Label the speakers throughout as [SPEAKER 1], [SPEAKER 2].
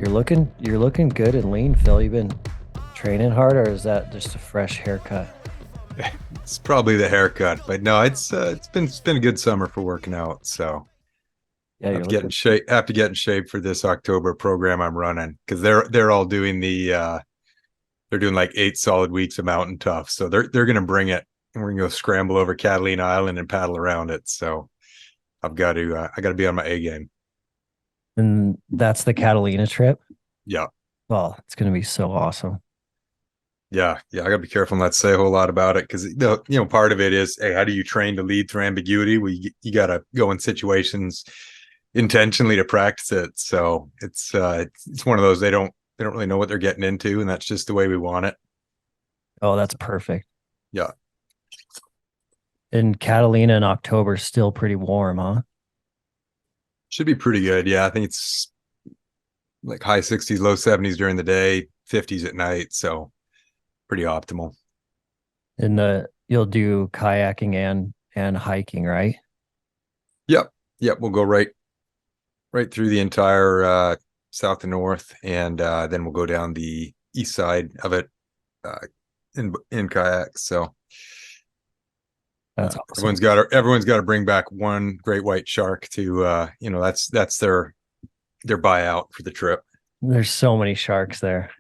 [SPEAKER 1] You're looking good and lean, Phil. You've been training hard, or is that just a fresh haircut?
[SPEAKER 2] It's probably the haircut, but no, it's been a good summer for working out. So
[SPEAKER 1] Yeah,
[SPEAKER 2] I have
[SPEAKER 1] you're
[SPEAKER 2] to get in
[SPEAKER 1] looking.
[SPEAKER 2] shape. Have to get in shape for this October program I'm running because they're all doing they're doing like 8 solid weeks of mountain tough. So they're gonna bring it, and we're gonna go scramble over Catalina Island and paddle around it. So I got to be on my A game.
[SPEAKER 1] And that's the Catalina trip.
[SPEAKER 2] Yeah,
[SPEAKER 1] Well, it's gonna be so awesome.
[SPEAKER 2] yeah. I got to be careful not to say a whole lot about it because part of it is, hey, how do you train to lead through ambiguity? Well, you got to go in situations intentionally to practice it. So it's one of those they don't really know what they're getting into, and that's just the way we want it.
[SPEAKER 1] Oh, that's perfect.
[SPEAKER 2] Yeah,
[SPEAKER 1] And Catalina in October is still pretty warm, huh?
[SPEAKER 2] should be pretty good. Yeah, I think it's like high 60s, low 70s during the day, 50s at night. So pretty optimal.
[SPEAKER 1] And you'll do kayaking and hiking, right?
[SPEAKER 2] Yep, yep. We'll go right through the entire south and north, and then we'll go down the east side of it uh, in kayaks. So
[SPEAKER 1] That's awesome.
[SPEAKER 2] everyone's got to bring back one great white shark to that's their buyout for the trip.
[SPEAKER 1] There's so many sharks there.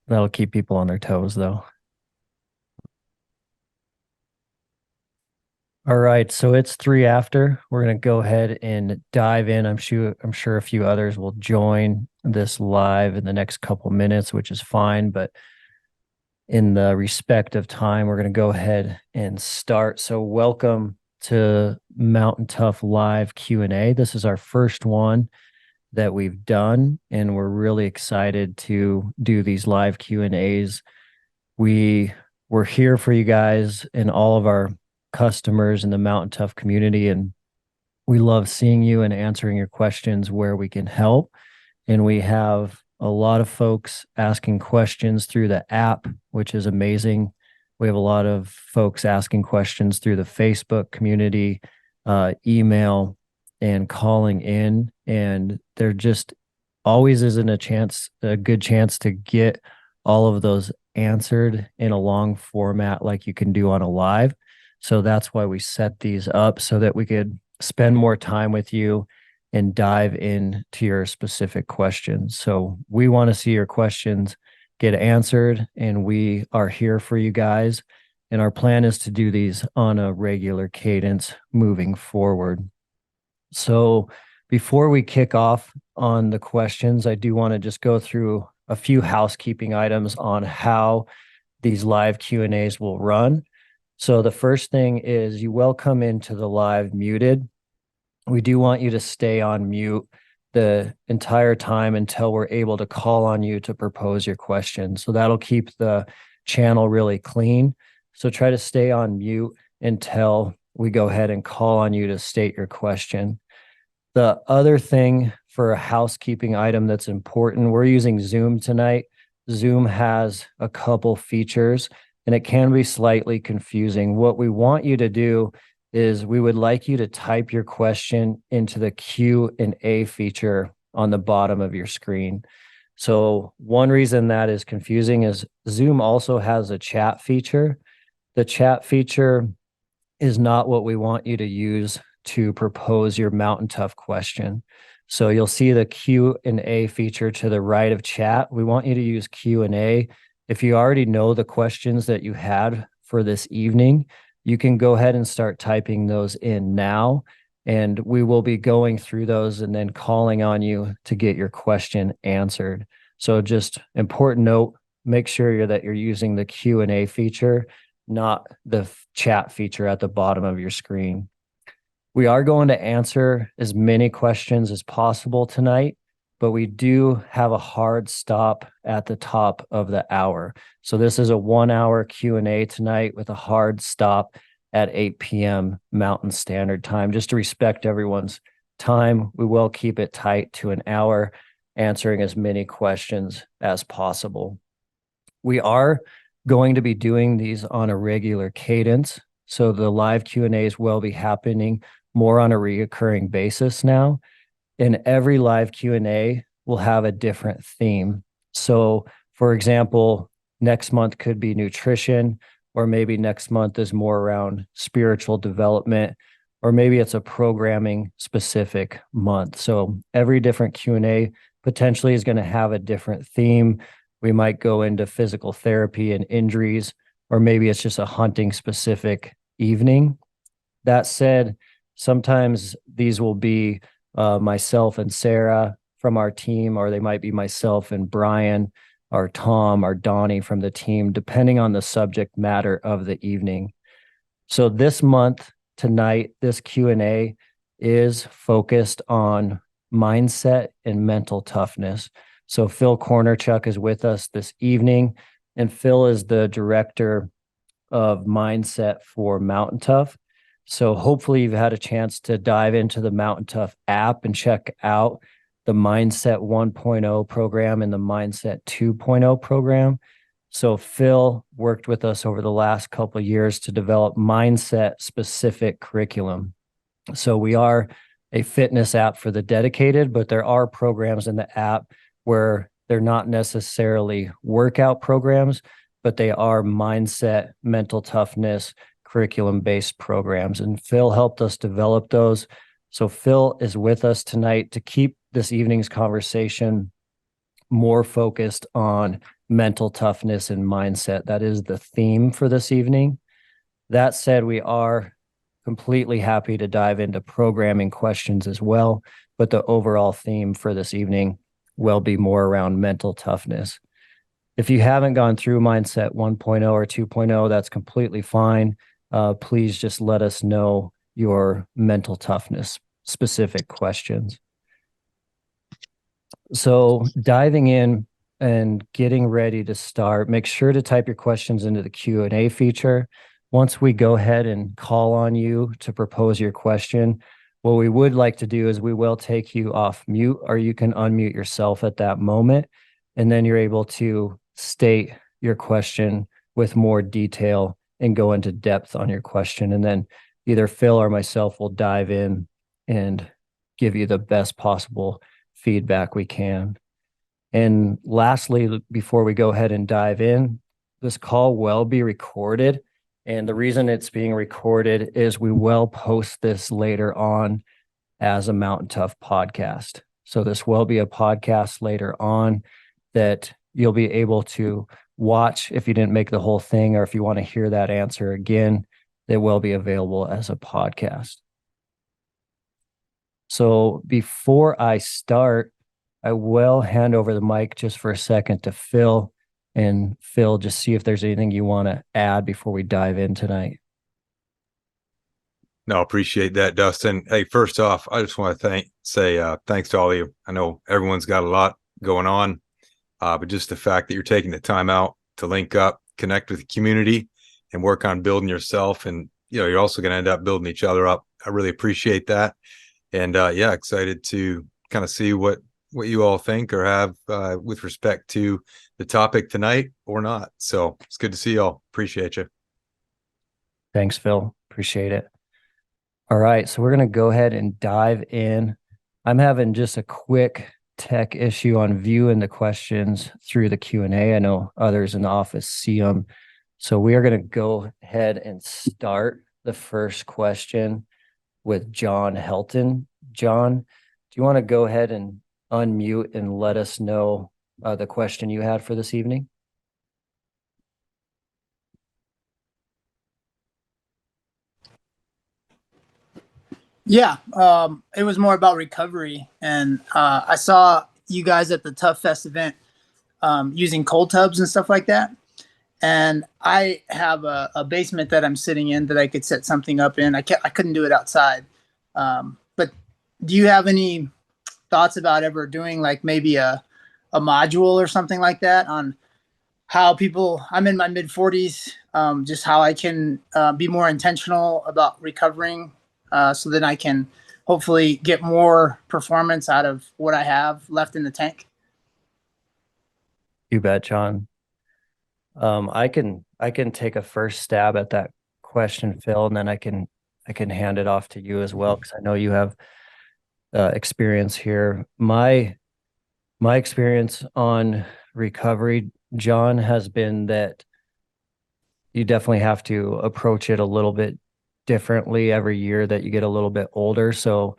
[SPEAKER 1] That'll keep people on their toes, though. All right, so it's three after. We're gonna go ahead and dive in. I'm sure a few others will join this live in the next couple minutes, which is fine. But in the respect of time, we're gonna go ahead and start. So welcome to Mountain Tough Live Q&A. This is our first one that we've done, and we're really excited to do these live Q&As. We're here for you guys and all of our customers in the Mountain Tough community, and we love seeing you and answering your questions where we can help. And we have a lot of folks asking questions through the app, which is amazing. We have a lot of folks asking questions through the Facebook community, email, and calling in. And there just always isn't a good chance to get all of those answered in a long format like you can do on a live. So that's why we set these up so that we could spend more time with you and dive into your specific questions. So we want to see your questions get answered, and we are here for you guys. And our plan is to do these on a regular cadence moving forward. So before we kick off on the questions, I do want to just go through a few housekeeping items on how these live Q&As will run. So the first thing is you will come into the live muted. We do want you to stay on mute the entire time until we're able to call on you to propose your question. So that'll keep the channel really clean. So try to stay on mute until we go ahead and call on you to state your question. The other thing for a housekeeping item that's important, we're using Zoom tonight. Zoom has a couple features, and it can be slightly confusing. What we want you to do is we would like you to type your question into the Q&A feature on the bottom of your screen. So one reason that is confusing is Zoom also has a chat feature. The chat feature is not what we want you to use to propose your Mountain Tough question. So you'll see the Q&A feature to the right of chat. We want you to use Q&A. If you already know the questions that you had for this evening, you can go ahead and start typing those in now, and we will be going through those and then calling on you to get your question answered. So just important note, make sure that you're using the Q&A feature, not the chat feature at the bottom of your screen. We are going to answer as many questions as possible tonight, but we do have a hard stop at the top of the hour. So this is a 1 hour Q&A tonight with a hard stop at 8 p.m. Mountain Standard Time. Just to respect everyone's time, we will keep it tight to an hour, answering as many questions as possible. We are going to be doing these on a regular cadence. So the live Q&As will be happening more on a reoccurring basis now. in every live Q&A will have a different theme. So, for example, next month could be nutrition, or maybe next month is more around spiritual development, or maybe it's a programming specific month. So every different Q&A potentially is going to have a different theme. We might go into physical therapy and injuries, or maybe it's just a hunting specific evening. That said, sometimes these will be myself and Sarah from our team, or they might be myself and Brian, or Tom, or Donnie from the team, depending on the subject matter of the evening. So this month, tonight, this Q&A is focused on mindset and mental toughness. So Phil Kornachuk is with us this evening, and Phil is the director of mindset for Mountain Tough. So hopefully you've had a chance to dive into the Mountain Tough app and check out the Mindset 1.0 program and the Mindset 2.0 program. So Phil worked with us over the last couple of years to develop mindset specific curriculum. So we are a fitness app for the dedicated, but there are programs in the app where they're not necessarily workout programs, but they are mindset, mental toughness, curriculum-based programs. And Phil helped us develop those. So Phil is with us tonight to keep this evening's conversation more focused on mental toughness and mindset. That is the theme for this evening. That said, we are completely happy to dive into programming questions as well, but the overall theme for this evening will be more around mental toughness. If you haven't gone through Mindset 1.0 or 2.0, that's completely fine. Please just let us know your mental toughness specific questions. So diving in and getting ready to start, make sure to type your questions into the Q&A feature. Once we go ahead and call on you to propose your question, what we would like to do is we will take you off mute, or you can unmute yourself at that moment, and then you're able to state your question with more detail and go into depth on your question. And then either Phil or myself will dive in and give you the best possible feedback we can. And lastly, before we go ahead and dive in, this call will be recorded. And the reason it's being recorded is we will post this later on as a Mountain Tough podcast. So this will be a podcast later on that you'll be able to watch if you didn't make the whole thing, or if you want to hear that answer again, it will be available as a podcast. So before I start, I will hand over the mic just for a second to Phil. And Phil, just see if there's anything you want to add before we dive in tonight.
[SPEAKER 2] No, appreciate that, Dustin. Hey, first off, I just want to say thanks to all of you. I know everyone's got a lot going on, but just the fact that you're taking the time out to link up, connect with the community, and work on building yourself, and you're also going to end up building each other up. I really appreciate that, and excited to kind of see what you all think or have with respect to the topic tonight or not. So it's good to see y'all. Appreciate you.
[SPEAKER 1] Thanks, Phil. Appreciate it. All right, so we're going to go ahead and dive in. I'm having just a quick tech issue on viewing the questions through the Q&A. I know others in the office see them. So we are going to go ahead and start the first question with John Helton. John, do you want to go ahead and unmute and let us know the question you had for this evening?
[SPEAKER 3] Yeah, it was more about recovery, and I saw you guys at the Tough Fest event using cold tubs and stuff like that. And I have a basement that I'm sitting in that I could set something up in. I couldn't do it outside. But do you have any thoughts about ever doing like maybe a module or something like that on how people, I'm in my mid 40s, just how I can be more intentional about recovering so that I can hopefully get more performance out of what I have left in the tank?
[SPEAKER 1] You bet, John. I can take a first stab at that question, Phil, and then I can hand it off to you as well, because I know you have experience here. My experience on recovery, John, has been that you definitely have to approach it a little bit differently every year that you get a little bit older. So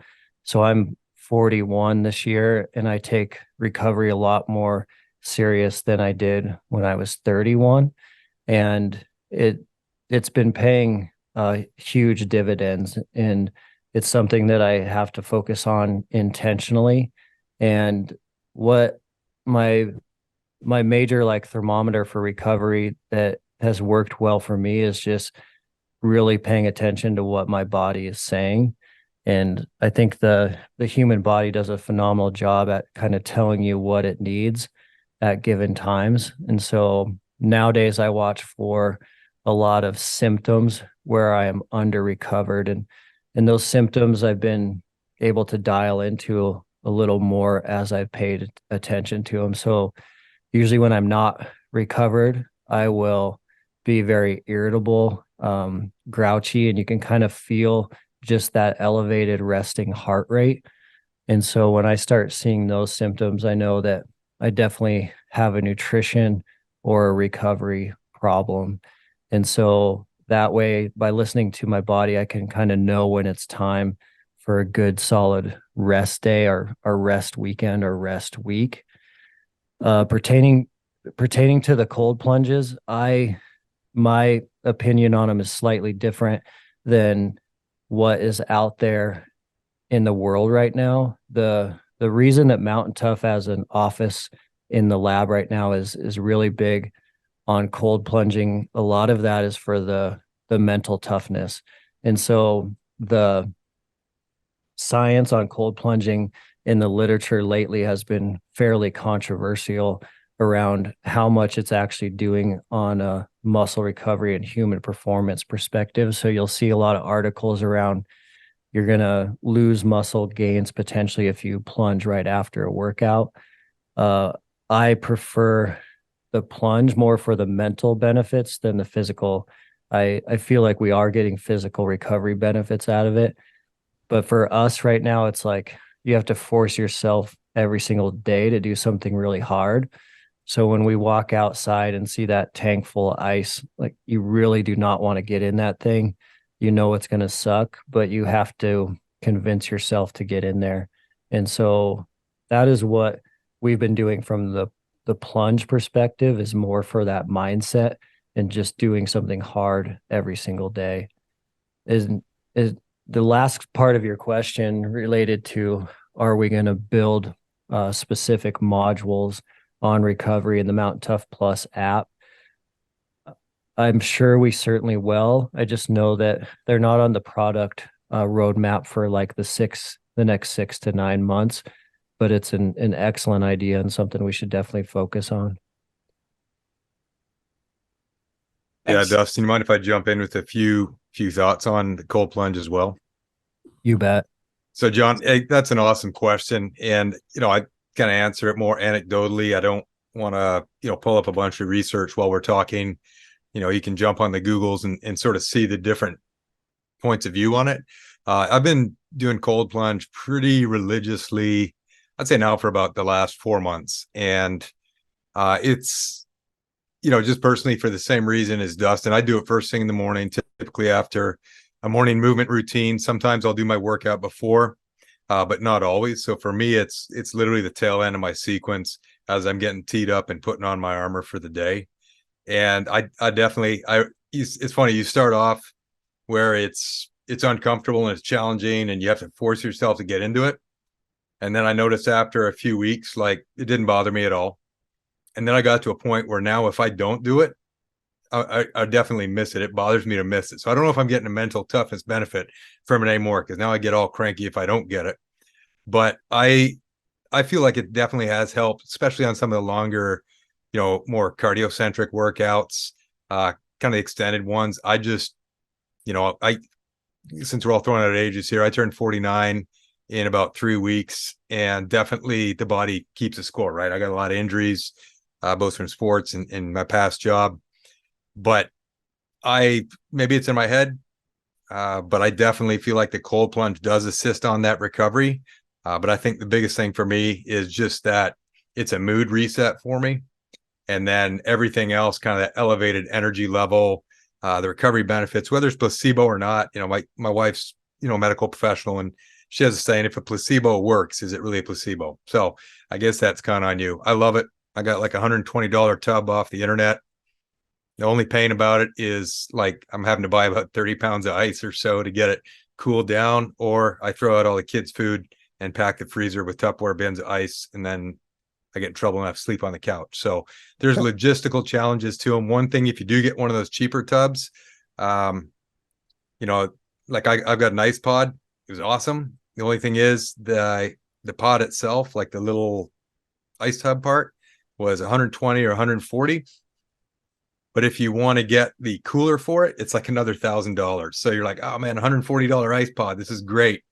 [SPEAKER 1] I'm 41 this year, and I take recovery a lot more serious than I did when I was 31. And it's been paying huge dividends, and it's something that I have to focus on intentionally. And what my my major like thermometer for recovery that has worked well for me is just really paying attention to what my body is saying. And I think the human body does a phenomenal job at kind of telling you what it needs at given times. And so nowadays I watch for a lot of symptoms where I am under recovered, and those symptoms I've been able to dial into a little more as I've paid attention to them. So usually when I'm not recovered, I will be very irritable, grouchy, and you can kind of feel just that elevated resting heart rate. And so when I start seeing those symptoms, I know that I definitely have a nutrition or a recovery problem. And so that way, by listening to my body, I can kind of know when it's time for a good solid rest day or rest weekend or rest week. Pertaining to the cold plunges, my opinion on them is slightly different than what is out there in the world right now. The reason that Mountain Tough has an office in the lab right now is really big on cold plunging. A lot of that is for the mental toughness. And so the science on cold plunging in the literature lately has been fairly controversial around how much it's actually doing on a muscle recovery and human performance perspective. So you'll see a lot of articles around you're going to lose muscle gains potentially if you plunge right after a workout. I prefer the plunge more for the mental benefits than the physical. I feel like we are getting physical recovery benefits out of it. But for us right now, it's like you have to force yourself every single day to do something really hard. So when we walk outside and see that tank full of ice, like you really do not want to get in that thing. You know it's going to suck, but you have to convince yourself to get in there. And so that is what we've been doing from the plunge perspective, is more for that mindset and just doing something hard every single day. Is the last part of your question related to, are we going to build specific modules on recovery in the Mountain Tough Plus app? I'm sure we certainly will. I just know that they're not on the product roadmap for like the next 6 to 9 months, but it's an excellent idea and something we should definitely focus on.
[SPEAKER 2] Yeah,
[SPEAKER 3] Thanks.
[SPEAKER 2] Dustin, you mind if I jump in with a few thoughts on the cold plunge as well?
[SPEAKER 1] You bet.
[SPEAKER 2] So, John, that's an awesome question, and I kind of answer it more anecdotally. I don't want to pull up a bunch of research while we're talking. You can jump on the Googles and sort of see the different points of view on it. I've been doing cold plunge pretty religiously, I'd say now for about the last 4 months, and it's just personally for the same reason as Dustin. I do it first thing in the morning, typically after a morning movement routine. Sometimes I'll do my workout before, but not always. So for me, it's literally the tail end of my sequence as I'm getting teed up and putting on my armor for the day. And I definitely, it's funny, you start off where it's uncomfortable and it's challenging and you have to force yourself to get into it. And then I noticed after a few weeks, like it didn't bother me at all. And then I got to a point where now if I don't do it, I definitely miss it. It bothers me to miss it. So I don't know if I'm getting a mental toughness benefit from it anymore, because now I get all cranky if I don't get it. But I feel like it definitely has helped, especially on some of the longer, more cardio-centric workouts, kind of extended ones. I just, since we're all throwing out ages here, I turned 49 in about 3 weeks, and definitely the body keeps a score, right? I got a lot of injuries, both from sports and my past job, but maybe it's in my head, but I definitely feel like the cold plunge does assist on that recovery. But I think the biggest thing for me is just that it's a mood reset for me. And then everything else, kind of that elevated energy level, the recovery benefits, whether it's placebo or not. My wife's, a medical professional, and she has a saying, if a placebo works, is it really a placebo? So I guess that's kind of on you. I love it. I got like $120 tub off the internet. The only pain about it is like I'm having to buy about 30 pounds of ice or so to get it cooled down, or I throw out all the kids' food and pack the freezer with Tupperware bins of ice, and then I get in trouble and I have to sleep on the couch. So there's logistical challenges to them. One thing, if you do get one of those cheaper tubs, like I've got an ice pod. It was awesome. The only thing is the pod itself, like the little ice tub part, was 120 or 140. But if you want to get the cooler for it, it's like another $1,000. So you're like, oh man, $140 ice pod. This is great.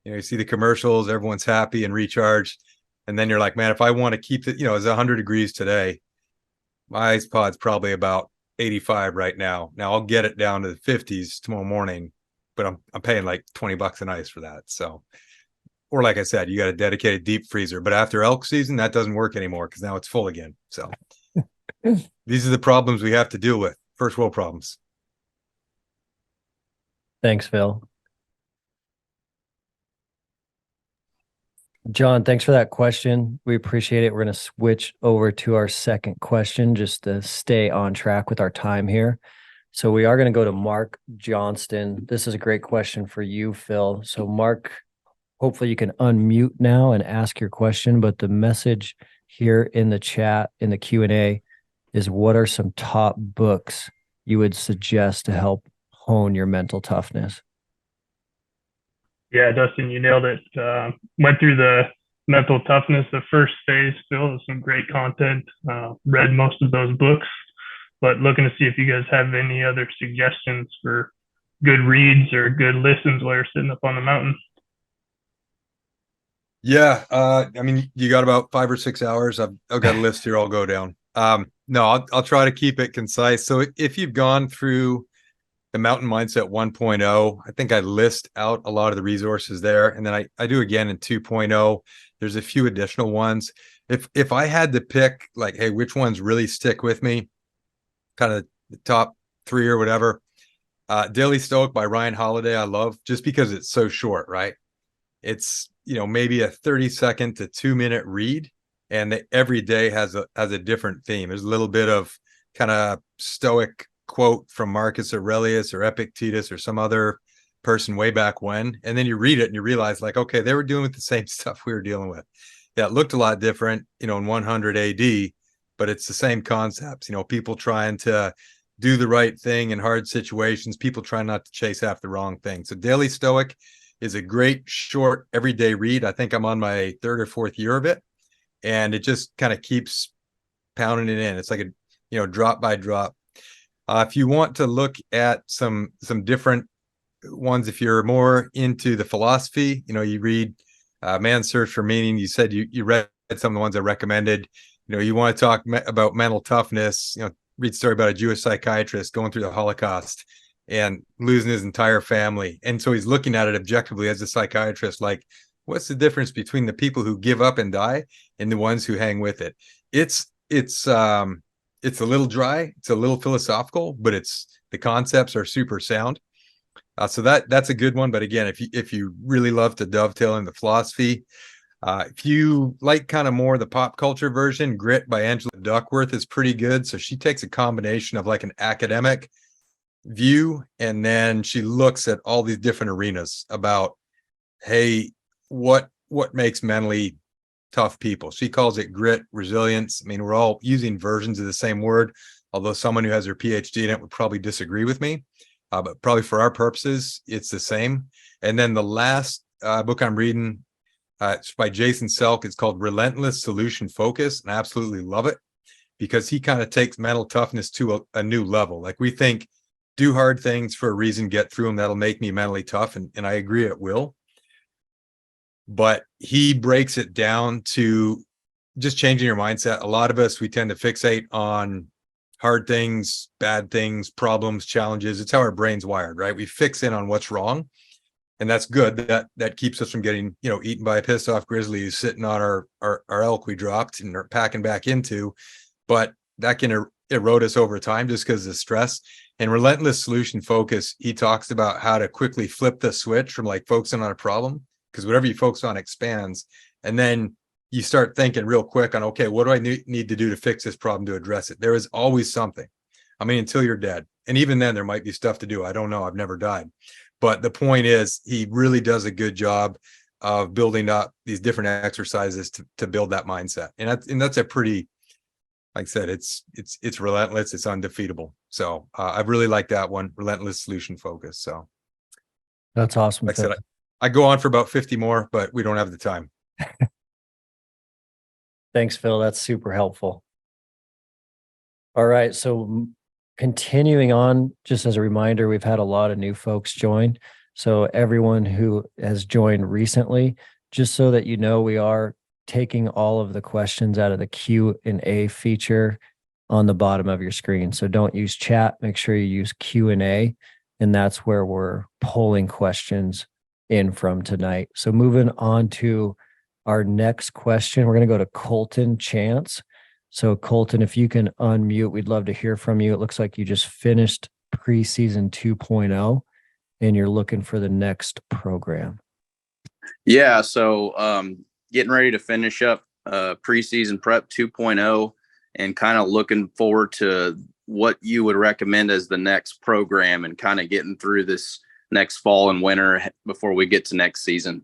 [SPEAKER 2] You see the commercials, everyone's happy and recharged. And then you're like, man, if I want to keep it, it's 100 degrees today, my ice pod's probably about 85 right now. Now I'll get it down to the 50s tomorrow morning, but I'm paying like $20 an ice for that. So, or like I said, you got a dedicated deep freezer. But after elk season, that doesn't work anymore because now it's full again. So these are the problems we have to deal with. First world problems.
[SPEAKER 1] Thanks, Phil. John, thanks for that question. We appreciate it. We're going to switch over to our second question just to stay on track with our time here. So we are going to go to Mark Johnston. This is a great question for you, Phil. So Mark, hopefully you can unmute now and ask your question, but the message here in the chat, in the Q&A, is what are some top books you would suggest to help hone your mental toughness?
[SPEAKER 4] Yeah, Dustin, you nailed it. Went through the mental toughness, the first phase, Phil, with some great content. Read most of those books, but looking to see if you guys have any other suggestions for good reads or good listens while you're sitting up on the mountain.
[SPEAKER 2] Yeah, you got about 5 or 6 hours. I've got a list here. I'll go down. No, I'll try to keep it concise. So if you've gone through the Mountain Mindset 1.0, I think I list out a lot of the resources there. And then I do again in 2.0. There's a few additional ones. If I had to pick like, hey, which ones really stick with me, kind of the top 3 or whatever, Daily Stoic by Ryan Holiday, I love just because it's so short, right? It's, maybe a 30-second to 2-minute read, and every day has a different theme. There's a little bit of kind of Stoic quote from Marcus Aurelius or Epictetus or some other person way back when, and then you read it and you realize like, okay, they were dealing with the same stuff we were dealing with. Yeah, it looked a lot different, in 100 AD, but it's the same concepts. People trying to do the right thing in hard situations, people trying not to chase after the wrong thing. So Daily Stoic is a great short everyday read. I think I'm on my 3rd or 4th year of it, and it just kind of keeps pounding it in. It's like a drop by drop. If you want to look at some different ones, if you're more into the philosophy, you read Man's Search for Meaning. You said you read some of the ones I recommended. You want to talk about mental toughness, read a story about a Jewish psychiatrist going through the Holocaust and losing his entire family. And so he's looking at it objectively as a psychiatrist, like, what's the difference between the people who give up and die and the ones who hang with it? It's a little dry, it's a little philosophical, but the concepts are super sound. So that's a good one. But again, if you really love to dovetail in the philosophy, if you like kind of more the pop culture version, Grit by Angela Duckworth is pretty good. So she takes a combination of like an academic view, and then she looks at all these different arenas about, hey, what makes mentally tough people. She calls it grit, resilience. I mean, we're all using versions of the same word, although someone who has their PhD in it would probably disagree with me. But probably for our purposes, it's the same. And then the last book I'm reading, it's by Jason Selk. It's called Relentless Solution Focus, and I absolutely love it because he kind of takes mental toughness to a new level. Like we think, do hard things for a reason, get through them, that'll make me mentally tough. And I agree it will. But he breaks it down to just changing your mindset. A lot of us, we tend to fixate on hard things, bad things, problems, challenges. It's how our brain's wired, right? We fix in on what's wrong. and that's good. That keeps us from getting, eaten by a pissed off grizzly who's sitting on our elk we dropped and are packing back into. But that can erode us over time just because of stress. And relentless solution focus, he talks about how to quickly flip the switch from like focusing on a problem, because whatever you focus on expands. And then you start thinking real quick on, okay, what do I need to do to fix this problem, to address it? There is always something. I mean, until you're dead. And even then there might be stuff to do. I don't know. I've never died. But the point is, he really does a good job of building up these different exercises to build that mindset. And that's a pretty, like I said, it's relentless. It's undefeatable. So I really like that one, relentless solution focus. So
[SPEAKER 1] that's awesome.
[SPEAKER 2] Like I said, I go on for about 50 more, but we don't have the time.
[SPEAKER 1] Thanks, Phil. That's super helpful. All right. So continuing on, just as a reminder, we've had a lot of new folks join. So everyone who has joined recently, just so that you know, we are taking all of the questions out of the Q&A feature on the bottom of your screen. So don't use chat. Make sure you use Q&A, and that's where we're pulling questions in from tonight. So moving on to our next question, we're going to go to Colton Chance. So Colton, if you can unmute, we'd love to hear from you. It looks like you just finished preseason 2.0 and you're looking for the next program.
[SPEAKER 5] Yeah. So getting ready to finish up preseason prep 2.0 and kind of looking forward to what you would recommend as the next program and kind of getting through this next fall and winter before we get to next season.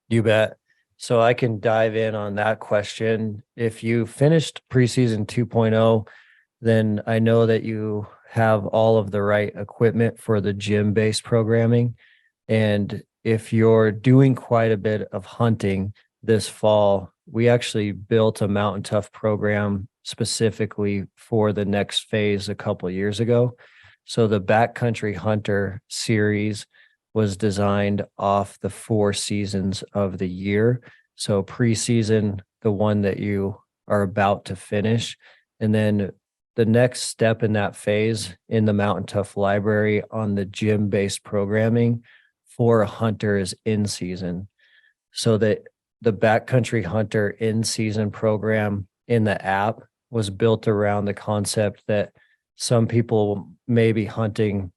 [SPEAKER 1] You bet. So I can dive in on that question. If you finished preseason 2.0, then I know that you have all of the right equipment for the gym-based programming. And if you're doing quite a bit of hunting this fall, we actually built a Mountain Tough program specifically for the next phase a couple of years ago. So the Backcountry Hunter series was designed off the 4 seasons of the year. So preseason, the one that you are about to finish, and then the next step in that phase in the Mountain Tough library on the gym-based programming for a hunter is in season. So that the Backcountry Hunter in season program in the app was built around the concept that some people may be hunting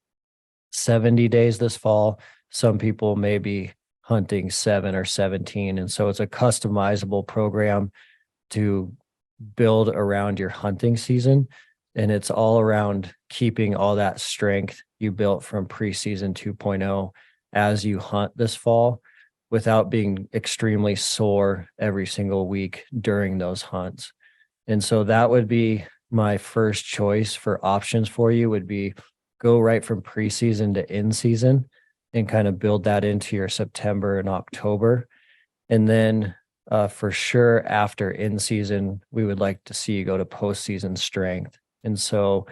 [SPEAKER 1] 70 days this fall. Some people may be hunting 7 or 17. And so it's a customizable program to build around your hunting season. And it's all around keeping all that strength you built from preseason 2.0 as you hunt this fall without being extremely sore every single week during those hunts. And so that would be my first choice for options for you, would be go right from preseason to in season and kind of build that into your September and October. And then for sure after in season, we would like to see you go to postseason strength. And so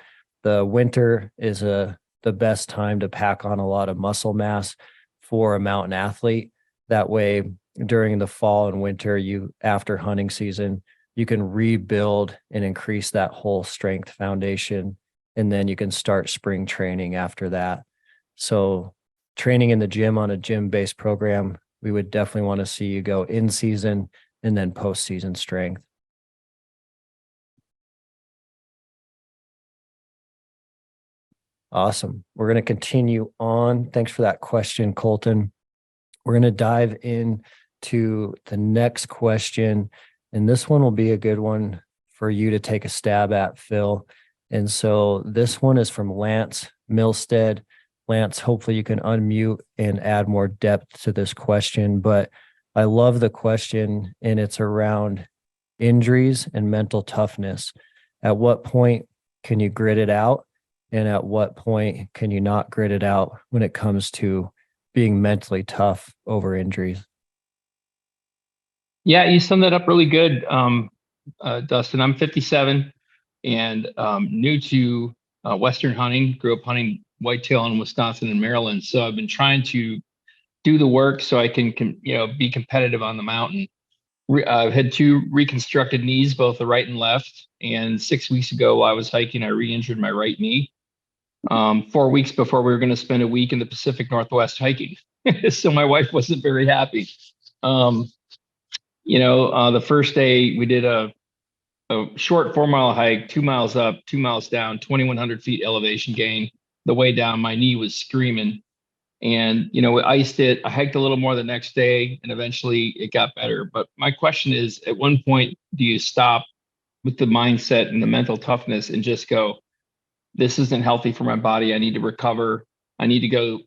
[SPEAKER 1] the winter is the best time to pack on a lot of muscle mass for a mountain athlete. That way, during the fall and winter, after hunting season, you can rebuild and increase that whole strength foundation. And then you can start spring training after that. So training in the gym on a gym-based program, we would definitely want to see you go in season and then postseason strength. Awesome. We're going to continue on. Thanks for that question, Colton. We're going to dive into the next question. And this one will be a good one for you to take a stab at, Phil. And so this one is from Lance Milstead. Lance, hopefully you can unmute and add more depth to this question. But I love the question, and it's around injuries and mental toughness. At what point can you grit it out? And at what point can you not grit it out when it comes to being mentally tough over injuries?
[SPEAKER 6] Yeah, you summed that up really good, Dustin. I'm 57 and new to Western hunting. Grew up hunting whitetail in Wisconsin and Maryland. So I've been trying to do the work so I can be competitive on the mountain. I've had 2 reconstructed knees, both the right and left. And 6 weeks ago, while I was hiking, I re-injured my right knee. 4 weeks before we were going to spend a week in the Pacific Northwest hiking. So my wife wasn't very happy. The first day we did a short 4-mile hike, 2 miles up, 2 miles down, 2,100 feet elevation gain. The way down, my knee was screaming. And, we iced it. I hiked a little more the next day, and eventually it got better. But my question is, at one point, do you stop with the mindset and the mental toughness and just go, this isn't healthy for my body. I need to recover. I need to go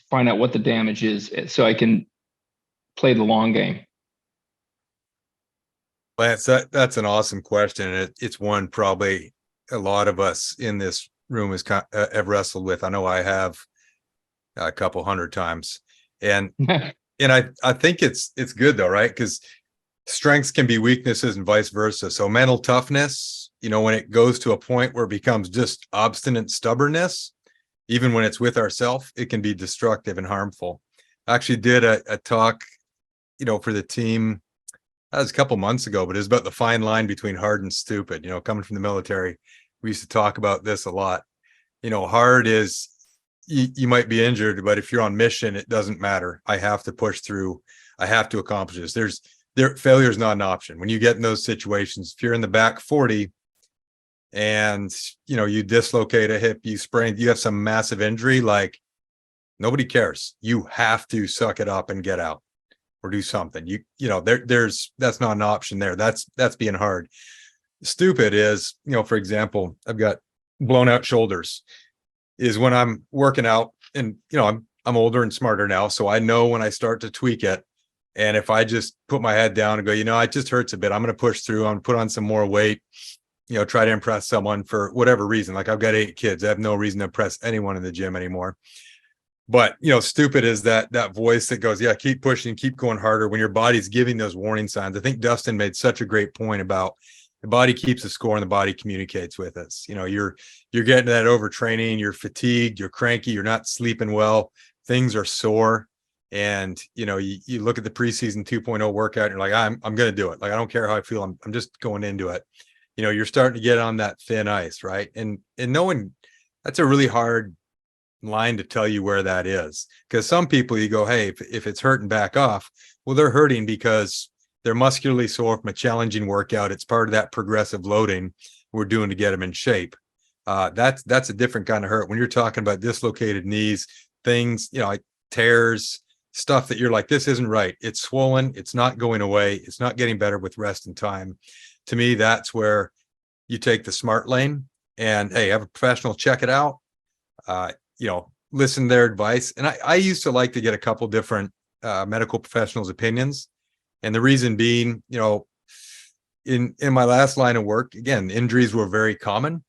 [SPEAKER 6] find out what the damage is so I can play the long game.
[SPEAKER 2] Lance, that's an awesome question. It's one probably a lot of us in this room have wrestled with. I know I have a couple hundred times, and I think it's good though, right? Because strengths can be weaknesses and vice versa. So mental toughness, when it goes to a point where it becomes just obstinate stubbornness, even when it's with ourselves, it can be destructive and harmful. I actually did a talk, for the team. That was a couple months ago, but it was about the fine line between hard and stupid. Coming from the military, we used to talk about this a lot. Hard is you might be injured, but if you're on mission, it doesn't matter. I have to push through. I have to accomplish this. Failure is not an option. When you get in those situations, if you're in the back 40 and you dislocate a hip, you sprain, you have some massive injury, like nobody cares. You have to suck it up and get out or do something. That's not an option there. That's being hard. Stupid is, for example, I've got blown out shoulders, is when I'm working out, and I'm older and smarter now, so I know when I start to tweak it. And if I just put my head down and go, it just hurts a bit, I'm going to push through. I'm going to put on some more weight, try to impress someone for whatever reason. Like I've got 8 kids. I have no reason to impress anyone in the gym anymore. But, stupid is that voice that goes, yeah, keep pushing, keep going harder when your body's giving those warning signs. I think Dustin made such a great point about the body keeps a score and the body communicates with us. You're getting that overtraining, you're fatigued, you're cranky, you're not sleeping well, things are sore. And, you look at the preseason 2.0 workout and you're like, I'm going to do it. Like, I don't care how I feel. I'm just going into it. You're starting to get on that thin ice. Right. And knowing that's a really hard line to tell you where that is, because some people you go, hey, if it's hurting, back off. Well, they're hurting because they're muscularly sore from a challenging workout. It's part of that progressive loading we're doing to get them in shape. That's a different kind of hurt. When you're talking about dislocated knees, things, like tears, stuff that you're like, this isn't right. It's swollen. It's not going away. It's not getting better with rest and time. To me, that's where you take the smart lane and, hey, have a professional check it out. Listen to their advice. And I used to like to get a couple different medical professionals' opinions. And the reason being, in my last line of work, again, injuries were very common.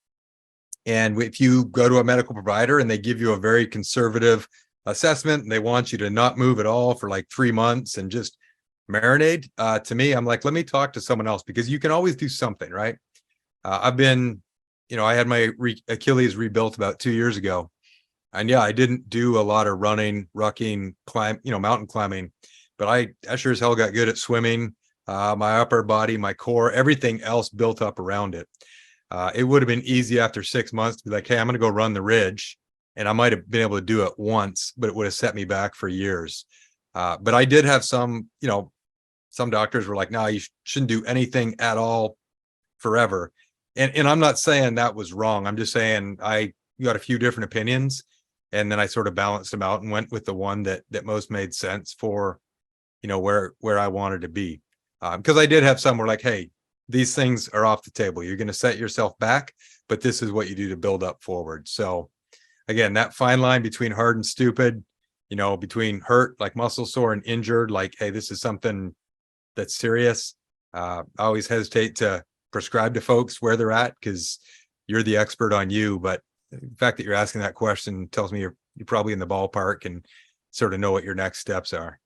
[SPEAKER 2] And if you go to a medical provider and they give you a very conservative assessment and they want you to not move at all for like 3 months and just marinate, to me, I'm like, let me talk to someone else, because you can always do something, right? I've been, I had my Achilles rebuilt about 2 years ago. And yeah, I didn't do a lot of running, rucking, mountain climbing, but I sure as hell got good at swimming. My upper body, my core, everything else built up around it. It would have been easy after 6 months to be like, hey, I'm going to go run the ridge. And I might have been able to do it once, but it would have set me back for years. But I did have some doctors were like, no, you shouldn't do anything at all forever. And I'm not saying that was wrong. I'm just saying I got a few different opinions. And then I sort of balanced them out and went with the one that most made sense for, where I wanted to be. Because I did have some were like, hey, these things are off the table. You're going to set yourself back, but this is what you do to build up forward. So again, that fine line between hard and stupid, between hurt, like muscle sore, and injured, like, hey, this is something that's serious. I always hesitate to prescribe to folks where they're at, because you're the expert on you. But the fact that you're asking that question tells me you're probably in the ballpark and sort of know what your next steps are.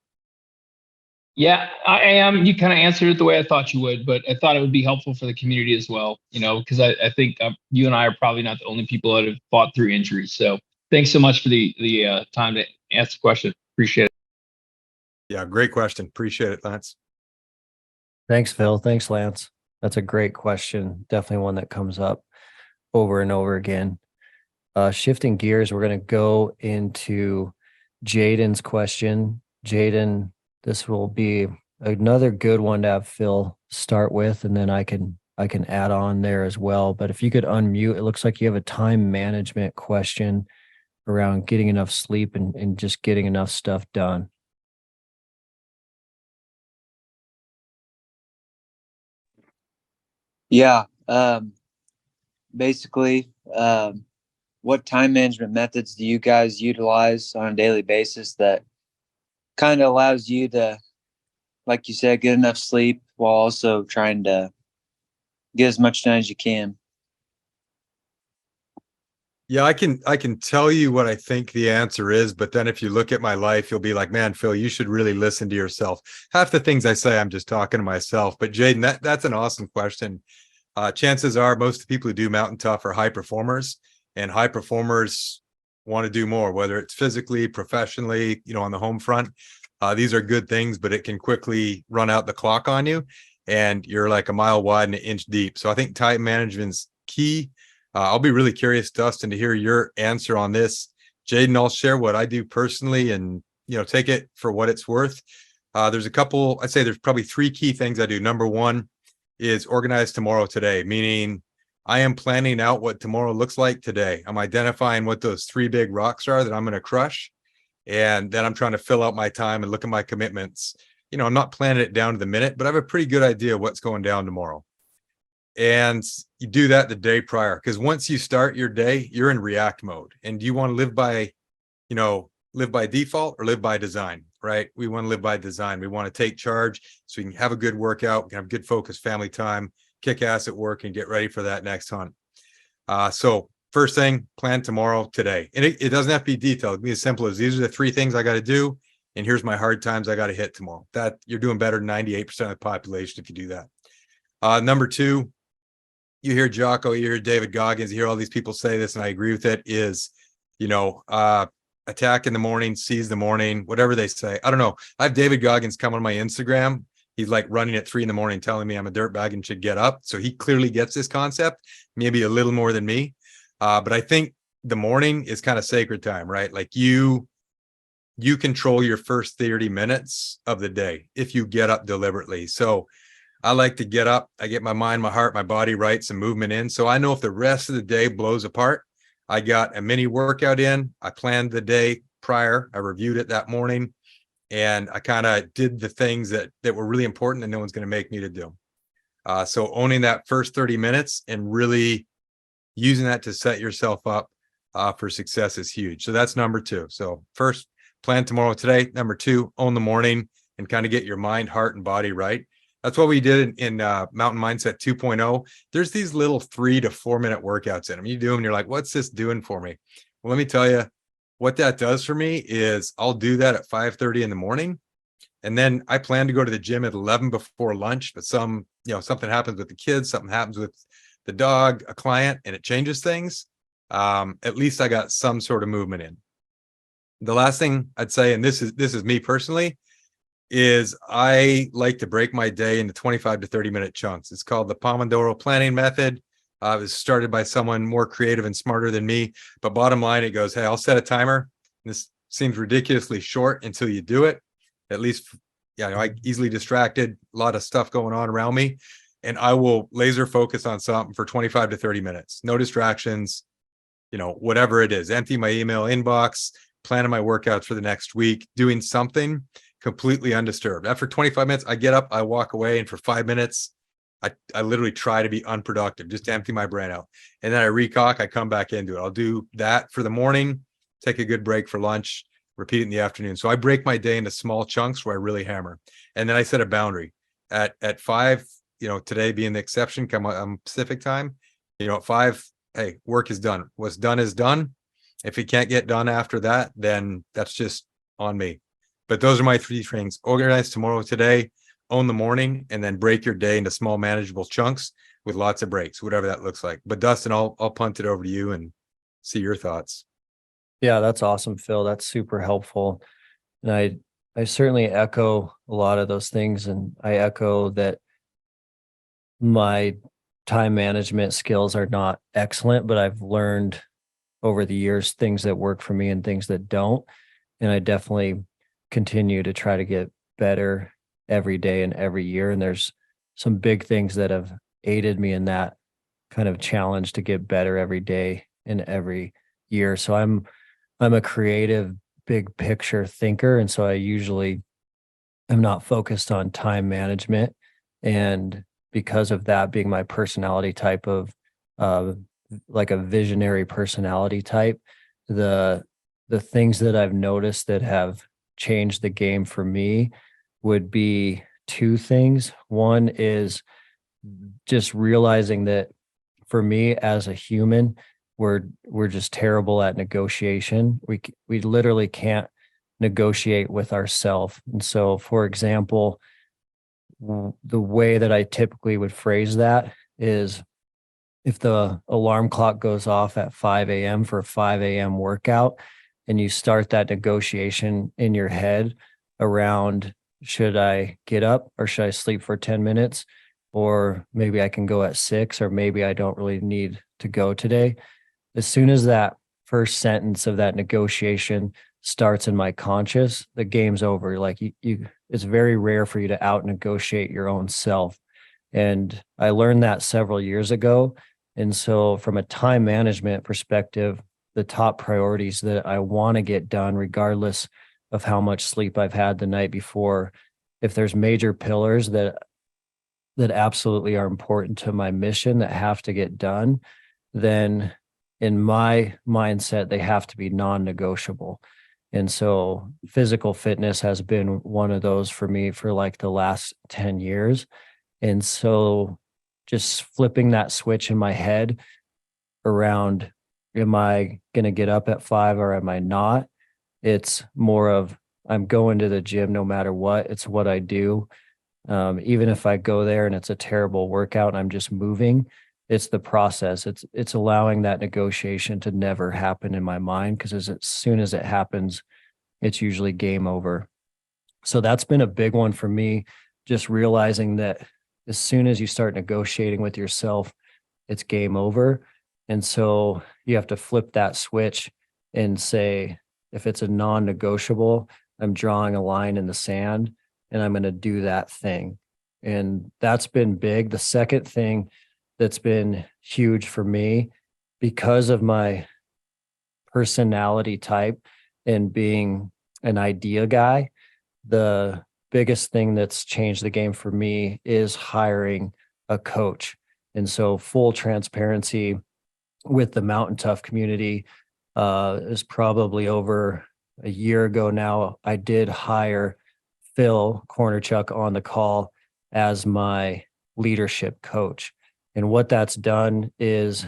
[SPEAKER 6] Yeah, I am. You kind of answered it the way I thought you would, but I thought it would be helpful for the community as well, because I think you and I are probably not the only people that have fought through injuries. So thanks so much for the time to answer the question. Appreciate it.
[SPEAKER 2] Yeah, great question. Appreciate it, Lance.
[SPEAKER 1] Thanks, Phil. Thanks, Lance. That's a great question. Definitely one that comes up over and over again. Shifting gears, we're going to go into Jaden's question. Jaden, this will be another good one to have Phil start with, and then I can add on there as well. But if you could unmute, it looks like you have a time management question around getting enough sleep and just getting enough stuff done.
[SPEAKER 7] Yeah. Basically, what time management methods do you guys utilize on a daily basis that kind of allows you to, like you said, get enough sleep while also trying to get as much done as you can?
[SPEAKER 2] Yeah, I can tell you what I think the answer is, but then if you look at my life, you'll be like, man, Phil, you should really listen to yourself. Half the things I say, I'm just talking to myself. But Jaden, that's an awesome question. Chances are most of the people who do Mountain Tough are high performers, and high performers want to do more, whether it's physically, professionally, on the home front. These are good things, but it can quickly run out the clock on you, and you're like a mile wide and an inch deep. So I think time management's key. I'll be really curious, Dustin, to hear your answer on this. Jaden, I'll share what I do personally and, take it for what it's worth. There's a couple, I'd say there's probably 3 key things I do. Number one is organize tomorrow today, meaning I am planning out what tomorrow looks like today. I'm identifying what those 3 big rocks are that I'm going to crush. And then I'm trying to fill out my time and look at my commitments. I'm not planning it down to the minute, but I have a pretty good idea of what's going down tomorrow. And you do that the day prior, because once you start your day, you're in react mode. And do you want to live by default or live by design, right? We want to live by design. We want to take charge so we can have a good workout, we can have good focused family time, kick ass at work, and get ready for that next hunt. So first thing, plan tomorrow today. And it doesn't have to be detailed. It can be as simple as these are the 3 things I got to do, and here's my hard times I got to hit tomorrow. That you're doing better than 98% of the population if you do that. Number 2, you hear Jocko, you hear David Goggins, you hear all these people say this, and I agree with it, is, attack in the morning, seize the morning, whatever they say. I don't know. I have David Goggins come on my Instagram. He's like running at 3 a.m, telling me I'm a dirtbag and should get up. So he clearly gets this concept, maybe a little more than me. But I think the morning is kind of sacred time, right? Like you control your first 30 minutes of the day if you get up deliberately. So I like to get up, I get my mind, my heart, my body right, some movement in. So I know if the rest of the day blows apart, I got a mini workout in. I planned the day prior. I reviewed it that morning, and I kind of did the things that were really important and no one's going to make me to do. So owning that first 30 minutes and really using that to set yourself up for success is huge. So that's number 2. So first, plan tomorrow today. Number 2, own the morning and kind of get your mind, heart, and body right. That's what we did in Mountain Mindset 2.0. There's these little 3 to 4 minute workouts in them. You do them and you're like, what's this doing for me? Well, let me tell you what that does for me is I'll do that at 5:30 in the morning. And then I plan to go to the gym at 11 before lunch, but something happens with the kids, something happens with the dog, a client, and it changes things. At least I got some sort of movement in. The last thing I'd say, and this is me personally, is I like to break my day into 25 to 30 minute chunks. It's called the Pomodoro planning method. It was started by someone more creative and smarter than me. But bottom line, it goes, hey, I'll set a timer. This seems ridiculously short until you do it. At least, I easily distracted, a lot of stuff going on around me. And I will laser focus on something for 25 to 30 minutes. No distractions, whatever it is. Empty my email inbox, planning my workouts for the next week, doing something completely undisturbed. After 25 minutes, I get up, I walk away, and for 5 minutes, I literally try to be unproductive, just to empty my brain out. And then I recock, I come back into it. I'll do that for the morning, take a good break for lunch, repeat it in the afternoon. So I break my day into small chunks where I really hammer. And then I set a boundary at 5, today being the exception, come on Pacific time, at 5, hey, work is done. What's done is done. If it can't get done after that, then that's just on me. But those are my 3 things. Organize tomorrow today, own the morning, and then break your day into small manageable chunks with lots of breaks, whatever that looks like. But Dustin, I'll punt it over to you and see your thoughts.
[SPEAKER 1] Yeah, that's awesome, Phil. That's super helpful. And I certainly echo a lot of those things. And I echo that my time management skills are not excellent, but I've learned over the years things that work for me and things that don't. and I definitely continue to try to get better every day and every year. And there's some big things that have aided me in that kind of challenge to get better every day and every year. So I'm a creative, big picture thinker, and so I usually am not focused on time management. And because of that being my personality type of uh, like a visionary personality type, the the things that I've noticed that have changed the game for me would be two things. One is just realizing that for me as a human, we're just terrible at negotiation. We literally can't negotiate with ourselves. And so, for example, the way that I typically would phrase that is if the alarm clock goes off at 5 a.m. for a 5 a.m. workout, and you start that negotiation in your head around, should I get up or should I sleep for 10 minutes? Or maybe I can go at 6, or maybe I don't really need to go today. As soon as that first sentence of that negotiation starts in my conscious, the game's over. Like it's very rare for you to out negotiate your own self. And I learned that several years ago. And so from a time management perspective, the top priorities that I want to get done, regardless of how much sleep I've had the night before, if there's major pillars that absolutely are important to my mission that have to get done, then in my mindset, they have to be non-negotiable. And so physical fitness has been one of those for me for like the last 10 years. And so just flipping that switch in my head around, am I going to get up at 5 or am I not? It's more of, I'm going to the gym no matter what. It's what I do. Even if I go there and it's a terrible workout and I'm just moving, it's the process. It's allowing that negotiation to never happen in my mind, because as soon as it happens, it's usually game over. So that's been a big one for me, just realizing that as soon as you start negotiating with yourself, it's game over. And so you have to flip that switch and say, if it's a non-negotiable, I'm drawing a line in the sand and I'm going to do that thing. And that's been big. The second thing that's been huge for me, because of my personality type and being an idea guy, the biggest thing that's changed the game for me is hiring a coach. And so full transparency with the Mountain Tough community, is probably over a year ago now, I did hire Phil Kornachuk on the call as my leadership coach. And what that's done is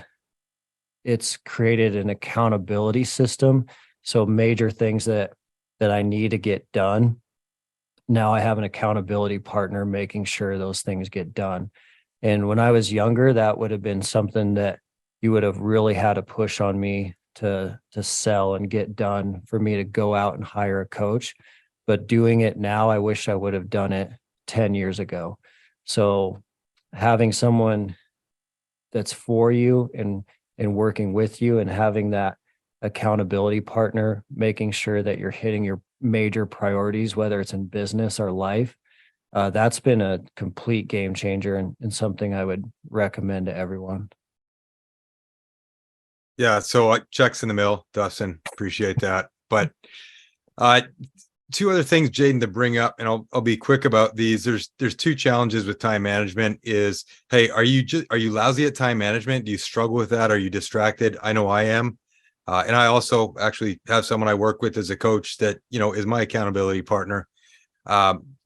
[SPEAKER 1] it's created an accountability system. So major things that I need to get done, now I have an accountability partner making sure those things get done. And when I was younger, that would have been something that you would have really had to push on me to sell and get done for me to go out and hire a coach. But doing it now, I wish I would have done it 10 years ago. So having someone that's for you and working with you and having that accountability partner, making sure that you're hitting your major priorities, whether it's in business or life, that's been a complete game changer and something I would recommend to everyone.
[SPEAKER 2] Yeah, so checks in the mail, Dustin. Appreciate that. But two other things, Jaden, to bring up, and I'll be quick about these. There's two challenges with time management. Is, hey, are you lousy at time management? Do you struggle with that? Are you distracted? I know I am. And I also actually have someone I work with as a coach that, is my accountability partner.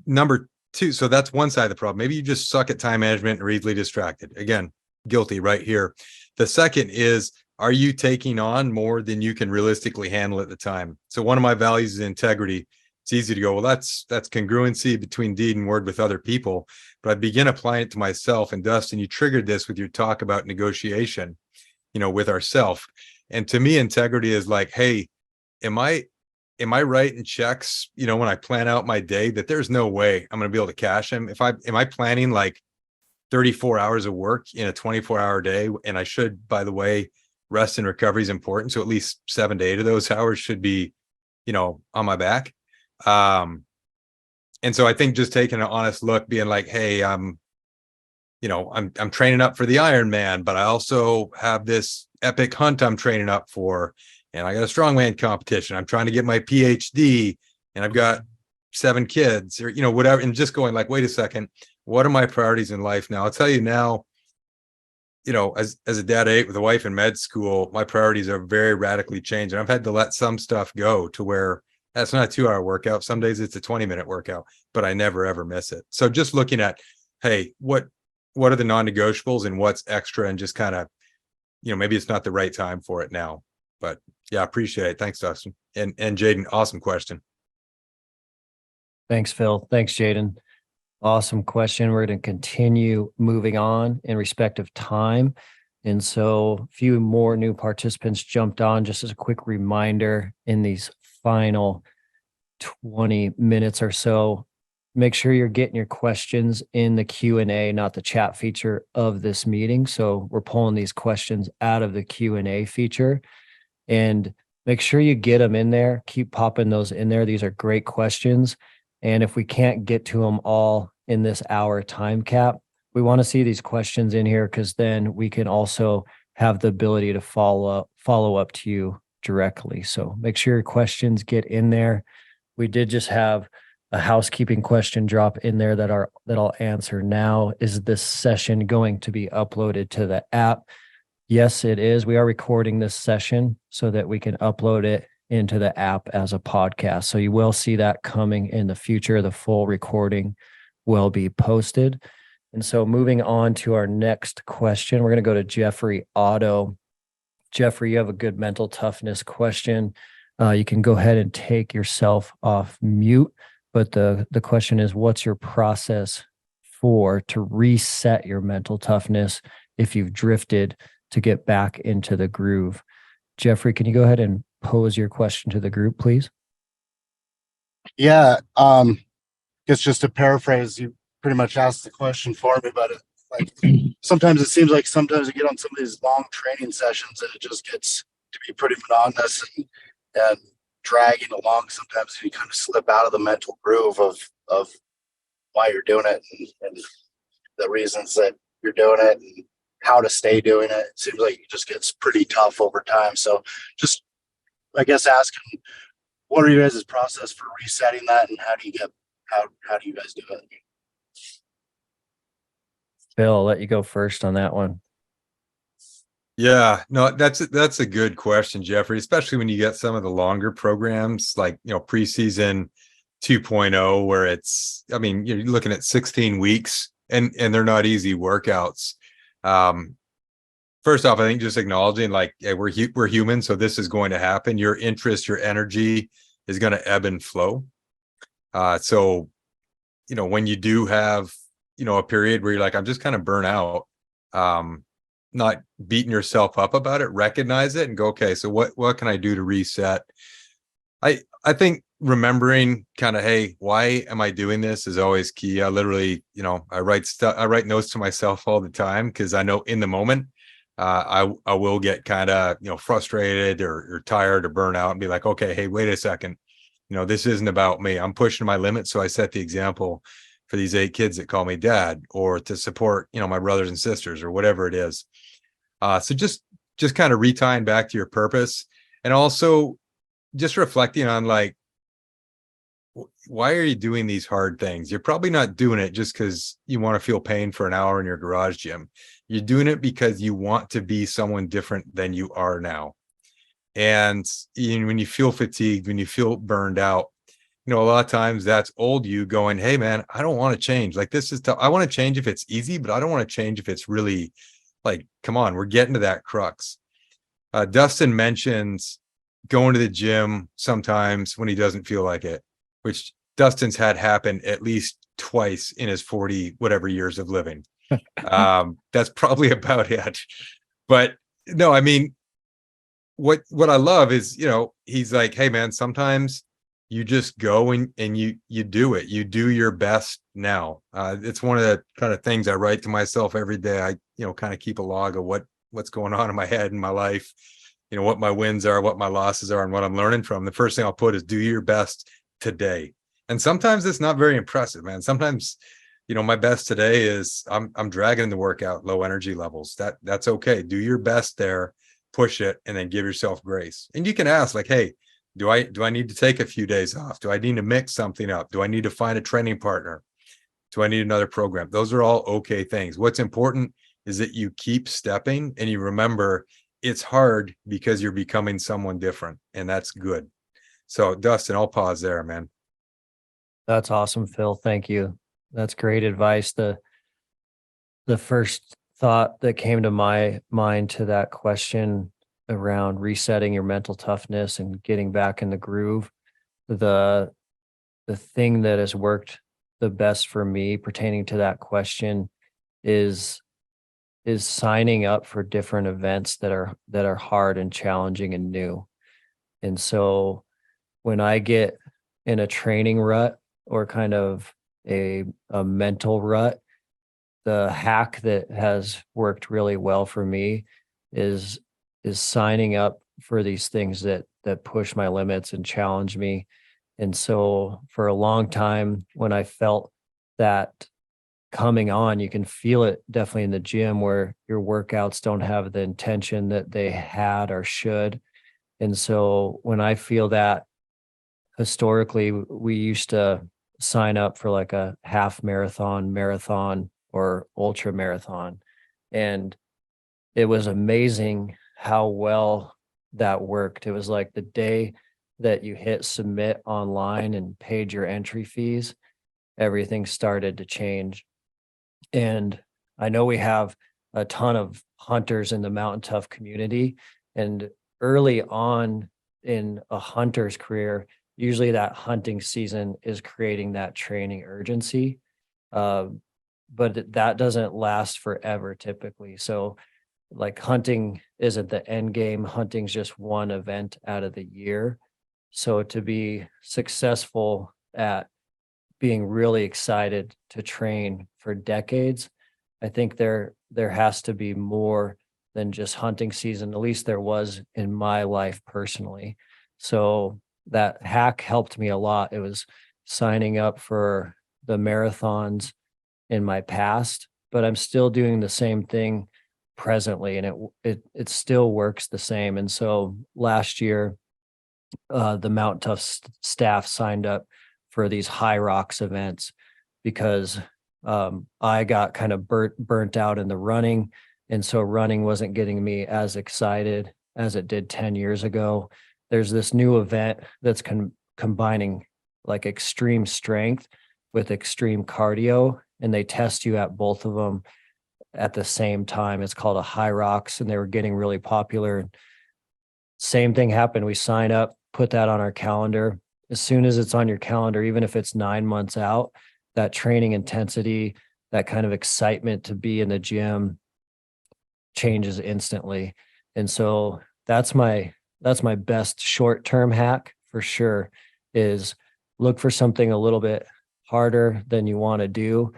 [SPEAKER 2] Number two, so that's one side of the problem. Maybe you just suck at time management and are easily distracted. Again, guilty right here. The second is, are you taking on more than you can realistically handle at the time? So one of my values is integrity. It's easy to go, well, that's congruency between deed and word with other people. But I begin applying it to myself. And Dustin, you triggered this with your talk about negotiation, with ourself. And to me, integrity is like, hey, am I writing checks, when I plan out my day, that there's no way I'm going to be able to cash them? Am I planning like 34 hours of work in a 24-hour day? And I should, by the way, rest and recovery is important. So at least 7 to 8 of those hours should be on my back. And so I think just taking an honest look, being like, hey, I'm training up for the Ironman, but I also have this epic hunt I'm training up for, and I got a strongman competition. I'm trying to get my PhD, and I've got 7 kids, or whatever, and just going like, wait a second, what are my priorities in life now? I'll tell you now, as a dad of 8 with a wife in med school, my priorities are very radically changed, and I've had to let some stuff go to where that's not a 2-hour workout. Some days it's a 20-minute workout, but I never ever miss it. So just looking at, hey, what are the non-negotiables and what's extra, and just kind of, maybe it's not the right time for it now. But yeah, I appreciate it. Thanks, Dustin. And Jaden, awesome question.
[SPEAKER 1] Thanks, Phil. Thanks, Jaden. Awesome question. We're going to continue moving on in respect of time. And so a few more new participants jumped on. Just as a quick reminder, in these final 20 minutes or so, make sure you're getting your questions in the Q&A, not the chat feature of this meeting. So we're pulling these questions out of the Q&A feature, and make sure you get them in there. Keep popping those in there. These are great questions. And if we can't get to them all in this hour time cap, we want to see these questions in here, because then we can also have the ability to follow up to you directly. So make sure your questions get in there. We did just have a housekeeping question drop in there that I'll answer now. Is this session going to be uploaded to the app? Yes, it is. We are recording this session so that we can upload it into the app as a podcast. So you will see that coming in the future. The full recording will be posted. And so moving on to our next question, we're going to go to Jeffrey Otto. Jeffrey, you have a good mental toughness question. You can go ahead and take yourself off mute. But the question is, what's your process to reset your mental toughness if you've drifted to get back into the groove? Jeffrey, can you go ahead and pose your question to the group, please?
[SPEAKER 8] Yeah, guess just to paraphrase, you pretty much asked the question for me, but sometimes it seems like sometimes I get on some of these long training sessions and it just gets to be pretty monotonous and dragging along. Sometimes you kind of slip out of the mental groove of why you're doing it and the reasons that you're doing it and how to stay doing it. It seems like it just gets pretty tough over time. So just, I guess, asking, what are you guys' process for resetting that, and how do you guys do it?
[SPEAKER 1] Bill, I'll let you go first on that one.
[SPEAKER 2] Yeah, no, that's a good question, Jeffrey, especially when you get some of the longer programs like, preseason 2.0, where you're looking at 16 weeks and they're not easy workouts. First off, I think just acknowledging like, hey, we're human, so this is going to happen. Your interest, your energy is going to ebb and flow. So, when you do have, a period where you're like, I'm just kind of burnt out, not beating yourself up about it, recognize it and go, okay, so what can I do to reset? I think remembering kind of, hey, why am I doing this is always key. I literally, I write notes to myself all the time, because I know in the moment, I will get kind of, frustrated or tired or burnt out and be like, okay, hey, wait a second. This isn't about me. I'm pushing my limits. So I set the example for these 8 kids that call me dad, or to support, my brothers and sisters, or whatever it is. So just kind of retying back to your purpose, and also just reflecting on like, why are you doing these hard things? You're probably not doing it just because you want to feel pain for an hour in your garage gym. You're doing it because you want to be someone different than you are now. And when you feel fatigued, when you feel burned out, a lot of times that's old you going, hey man, I don't want to change. Like, this is tough. I want to change if it's easy, but I don't want to change if it's really like, come on, we're getting to that crux. Dustin mentions going to the gym sometimes when he doesn't feel like it, which Dustin's had happen at least twice in his 40 whatever years of living. That's probably about it. But no, I mean, what I love is, he's like, hey man, sometimes you just go and you do it. You do your best now. It's one of the kind of things I write to myself every day. I, kind of keep a log of what's going on in my head and my life. you know, what my wins are, what my losses are, and what I'm learning from, the first thing I'll put is do your best today. And sometimes it's not very impressive, man. Sometimes, you know, my best today is I'm dragging the workout, low energy levels. That's okay. Do your best there, push it, and then give yourself grace. And you can ask, like, hey, do I need to take a few days off? Do I need to mix something up? Do I need to find a training partner? Do I need another program? Those are all okay things. What's important is that you keep stepping and you remember it's hard because you're becoming someone different, and that's good. So Dustin, I'll pause there, man.
[SPEAKER 1] That's awesome, Phil. Thank you. That's great advice. The first thought that came to my mind to that question around resetting your mental toughness and getting back in the groove, the thing that has worked the best for me pertaining to that question is signing up for different events that are hard and challenging and new. And so when I get in a training rut or kind of a mental rut, the hack that has worked really well for me is signing up for these things that push my limits and challenge me. And so for a long time, when I felt that coming on, you can feel it definitely in the gym where your workouts don't have the intention that they had or should. And so when I feel that, historically, we used to sign up for like a half marathon, or ultra marathon. And it was amazing how well that worked. It was like the day that you hit submit online and paid your entry fees, everything started to change. And I know we have a ton of hunters in the Mountain Tough community. And early on in a hunter's career, usually that hunting season is creating that training urgency. But that doesn't last forever typically. So like hunting isn't the end game. Hunting's just one event out of the year. So to be successful at being really excited to train for decades, I think there has to be more than just hunting season. At least there was in my life personally. So that hack helped me a lot. It was signing up for the marathons in my past, but I'm still doing the same thing presently, and it still works the same. And so last year, the Mountain Tough staff signed up for these high rocks events because I got kind of burnt out in the running, and so running wasn't getting me as excited as it did 10 years ago. There's this new event that's combining like extreme strength with extreme cardio, and they test you at both of them at the same time. It's called a high rocks, and they were getting really popular. Same thing happened. We sign up, put that on our calendar. As soon as it's on your calendar, even if it's 9 months out, that training intensity, that kind of excitement to be in the gym changes instantly. And so that's my best short-term hack for sure, is look for something a little bit harder than you want to do.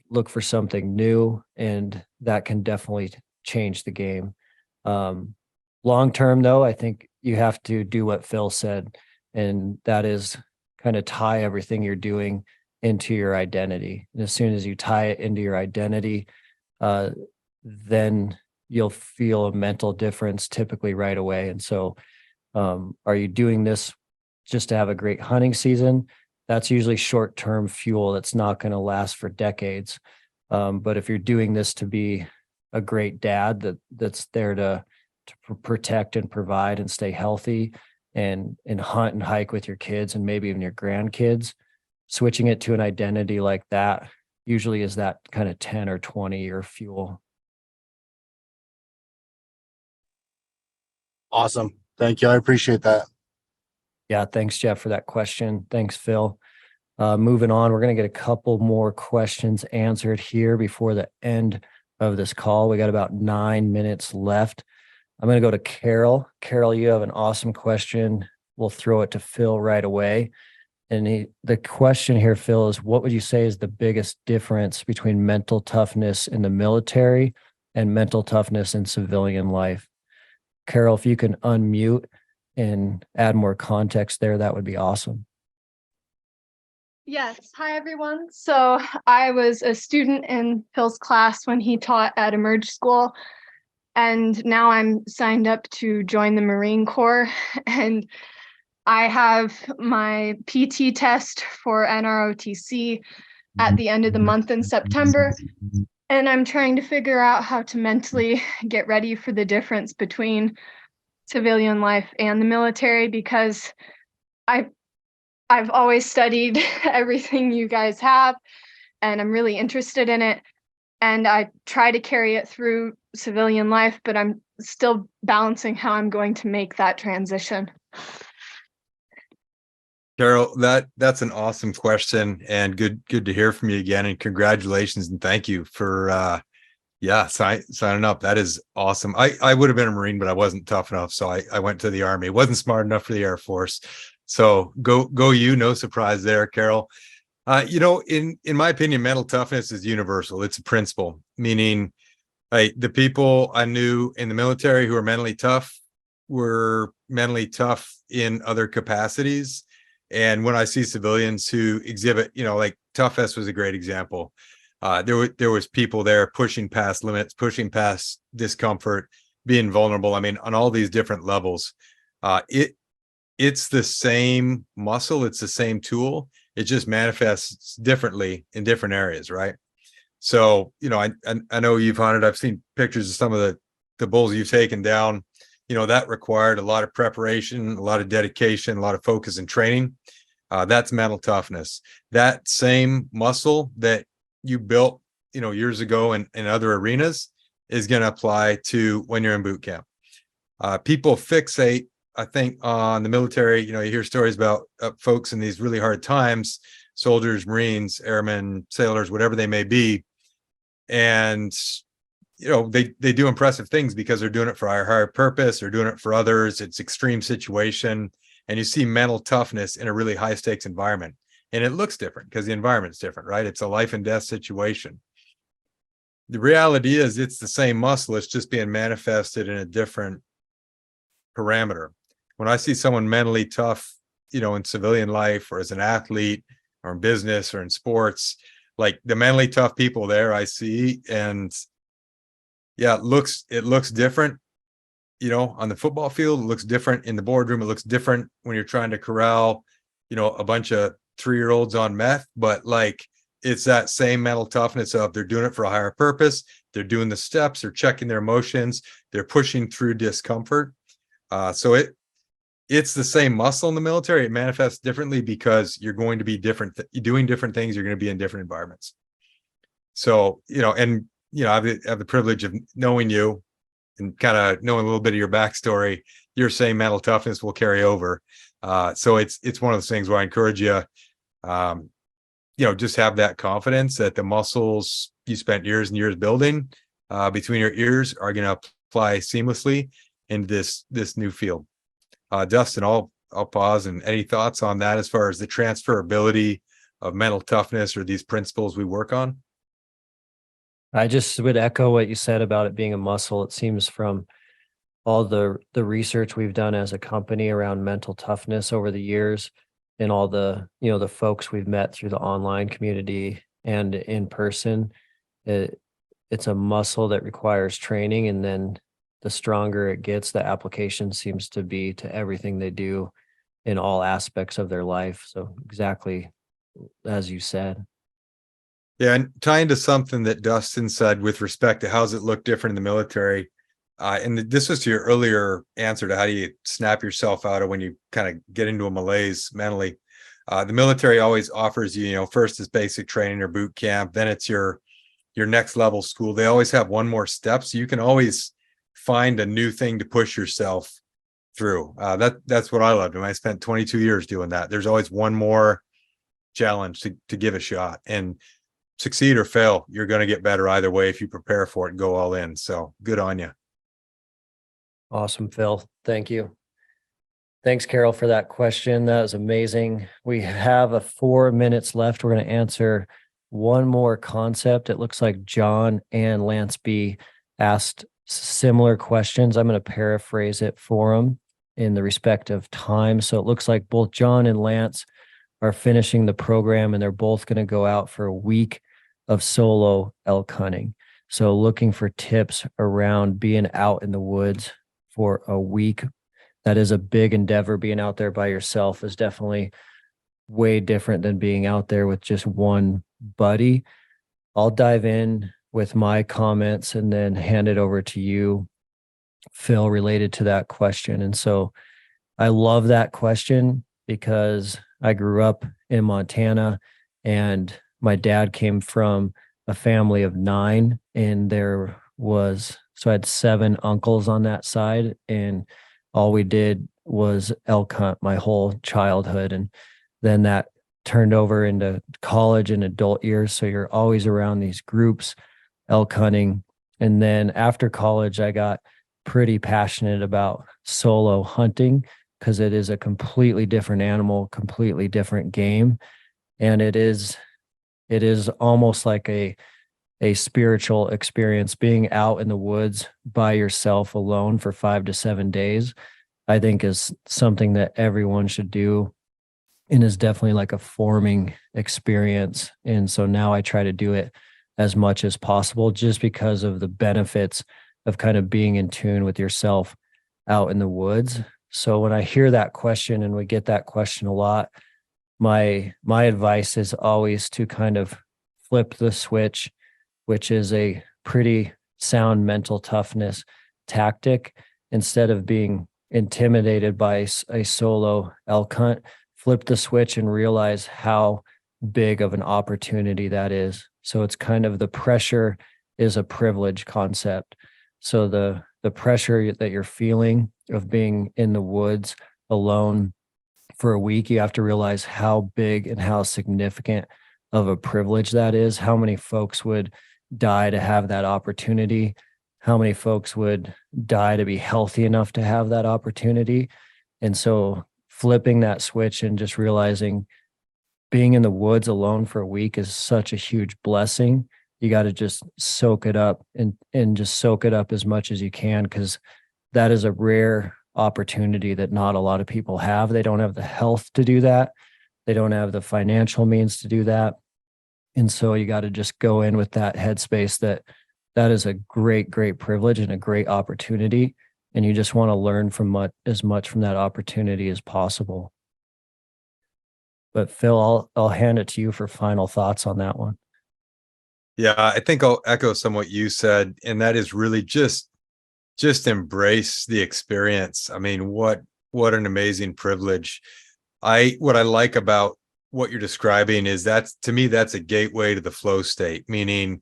[SPEAKER 1] Look for something new, and that can definitely change the game. Long term, though, I think you have to do what Phil said, and that is kind of tie everything you're doing into your identity. And as soon as you tie it into your identity, then you'll feel a mental difference typically right away. And so, are you doing this just to have a great hunting season? That's usually short-term fuel that's not going to last for decades. But if you're doing this to be a great dad that's there to protect and provide and stay healthy and hunt and hike with your kids and maybe even your grandkids, switching it to an identity like that usually is that kind of 10 or 20-year fuel.
[SPEAKER 8] Awesome. Thank you. I appreciate that.
[SPEAKER 1] Yeah, thanks, Jeff, for that question. Thanks, Phil. Moving on, we're going to get a couple more questions answered here before the end of this call. We got about 9 minutes left. I'm going to go to Carol. Carol, you have an awesome question. We'll throw it to Phil right away. And the question here, Phil, is what would you say is the biggest difference between mental toughness in the military and mental toughness in civilian life? Carol, if you can unmute and add more context there, that would be awesome.
[SPEAKER 9] Yes. Hi, everyone. So I was a student in Phil's class when he taught at Emerge School, and now I'm signed up to join the Marine Corps. And I have my PT test for NROTC at the end of the month in September. And I'm trying to figure out how to mentally get ready for the difference between civilian life and the military, because I've always studied everything you guys have, and I'm really interested in it. And I try to carry it through civilian life, but I'm still balancing how I'm going to make that transition.
[SPEAKER 2] Carol, that's an awesome question, and good to hear from you again, and congratulations and thank you for signing up. That is awesome. I would have been a Marine, but I wasn't tough enough, so I went to the Army. Wasn't smart enough for the Air Force. So go you, no surprise there, Carol. In my opinion, mental toughness is universal. It's a principle, meaning the people I knew in the military who were mentally tough were mentally tough in other capacities. And when I see civilians who exhibit, like Toughness was a great example. There was people there pushing past limits, pushing past discomfort, being vulnerable. I mean, on all these different levels, it's the same muscle, it's the same tool. It just manifests differently in different areas, right? So, I know you've hunted. I've seen pictures of some of the bulls you've taken down. That required a lot of preparation, a lot of dedication, a lot of focus and training. That's mental toughness. That same muscle that you built, years ago in other arenas is going to apply to when you're in boot camp. People fixate, I think, on the military. You hear stories about folks in these really hard times, soldiers, Marines, airmen, sailors, whatever they may be. And they do impressive things because they're doing it for a higher purpose. They're doing it for others. It's extreme situation. And you see mental toughness in a really high stakes environment. And it looks different because the environment's different, right? It's a life and death situation. The reality is it's the same muscle. It's just being manifested in a different parameter. When I see someone mentally tough, in civilian life or as an athlete or in business or in sports, like the mentally tough people there I see, and yeah, it looks different, on the football field. It looks different in the boardroom. It looks different when you're trying to corral, a bunch of 3-year-olds on meth, but like it's that same mental toughness of they're doing it for a higher purpose. They're doing the steps, they're checking their emotions, they're pushing through discomfort. So it's the same muscle in the military. It manifests differently because you're going to be different, doing different things. You're going to be in different environments. So, I have the privilege of knowing you and kind of knowing a little bit of your backstory. Your same mental toughness will carry over. So it's one of those things where I encourage you, just have that confidence that the muscles you spent years and years building between your ears are going to apply seamlessly into this new field. Dustin, I'll pause, and any thoughts on that as far as the transferability of mental toughness or these principles we work on?
[SPEAKER 1] I just would echo what you said about it being a muscle. It seems from all the research we've done as a company around mental toughness over the years, and all the the folks we've met through the online community and in person, it's a muscle that requires training, and then the stronger it gets, the application seems to be to everything they do in all aspects of their life. So exactly as you said.
[SPEAKER 2] Yeah, and tying to something that Dustin said with respect to how's it look different in the military, and this was to your earlier answer to how do you snap yourself out of when you kind of get into a malaise mentally. The military always offers you, first is basic training or boot camp, then it's your next level school. They always have one more step, so you can always find a new thing to push yourself through. That's what I loved, and I spent 22 years doing that. There's always one more challenge to give a shot, and succeed or fail, you're going to get better either way if you prepare for it and go all in. So good on you.
[SPEAKER 1] Awesome, Phil. Thank you. Thanks, Carol, for that question. That was amazing. We have 4 minutes left. We're going to answer one more concept. It looks like John and Lance B asked similar questions. I'm going to paraphrase it for them in the respect of time. So it looks like both John and Lance are finishing the program, and they're both going to go out for a week of solo elk hunting. So looking for tips around being out in the woods for a week. That is a big endeavor. Being out there by yourself is definitely way different than being out there with just one buddy. I'll dive in with my comments and then hand it over to you, Phil, related to that question. And so I love that question because I grew up in Montana, and my dad came from a family of 9, and so I had 7 uncles on that side, and all we did was elk hunt my whole childhood. And then that turned over into college and adult years. So you're always around these groups, elk hunting. And then after college, I got pretty passionate about solo hunting because it is a completely different animal, completely different game. And it is almost like a spiritual experience. Being out in the woods by yourself alone for 5 to 7 days, I think is something that everyone should do, and is definitely like a forming experience. And so now I try to do it as much as possible just because of the benefits of kind of being in tune with yourself out in the woods. So when I hear that question, and we get that question a lot, my advice is always to kind of flip the switch, which is a pretty sound mental toughness tactic. Instead of being intimidated by a solo elk hunt, flip the switch and realize how big of an opportunity that is. So it's kind of the pressure is a privilege concept. So the pressure that you're feeling of being in the woods alone for a week, you have to realize how big and how significant of a privilege that is. How many folks would die to have that opportunity? How many folks would die to be healthy enough to have that opportunity? And so flipping that switch and just realizing being in the woods alone for a week is such a huge blessing. You got to just soak it up and just soak it up as much as you can, because that is a rare opportunity that not a lot of people have. They don't have the health to do that. They don't have the financial means to do that. And so you got to just go in with that headspace that is a great, great privilege and a great opportunity. And you just want to learn from as much from that opportunity as possible. But Phil, I'll hand it to you for final thoughts on that one.
[SPEAKER 2] Yeah, I think I'll echo some what you said, and that is really just embrace the experience. I mean, what an amazing privilege. What I like about what you're describing is that's a gateway to the flow state, meaning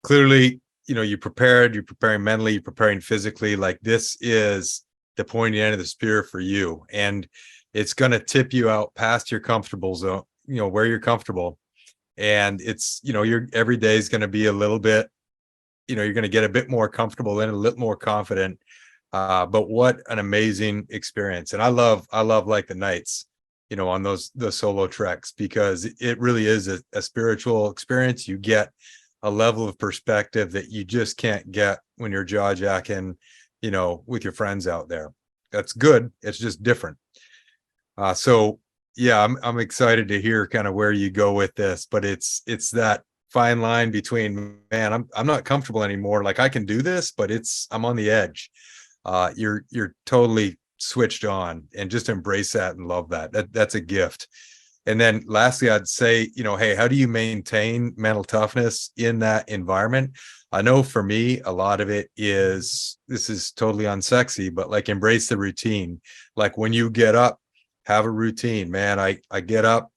[SPEAKER 2] clearly, you're preparing mentally, you're preparing physically. Like, this is the pointy end of the spear for you, and it's going to tip you out past your comfortable zone, where you're comfortable. And it's, your every day is going to be a little bit, you're going to get a bit more comfortable and a little more confident. But what an amazing experience. And I love like the nights, on those solo treks, because it really is a spiritual experience. You get a level of perspective that you just can't get when you're jaw jacking, with your friends out there. That's good. It's just different. So yeah, I'm excited to hear kind of where you go with this, but it's that fine line between, man, I'm not comfortable anymore. Like, I can do this, but I'm on the edge. You're totally switched on, and just embrace that and love that. That's a gift. And then lastly, I'd say, hey, how do you maintain mental toughness in that environment? I know for me, a lot of it is, this is totally unsexy, but like, embrace the routine. Like, when you get up, have a routine, man. I get up,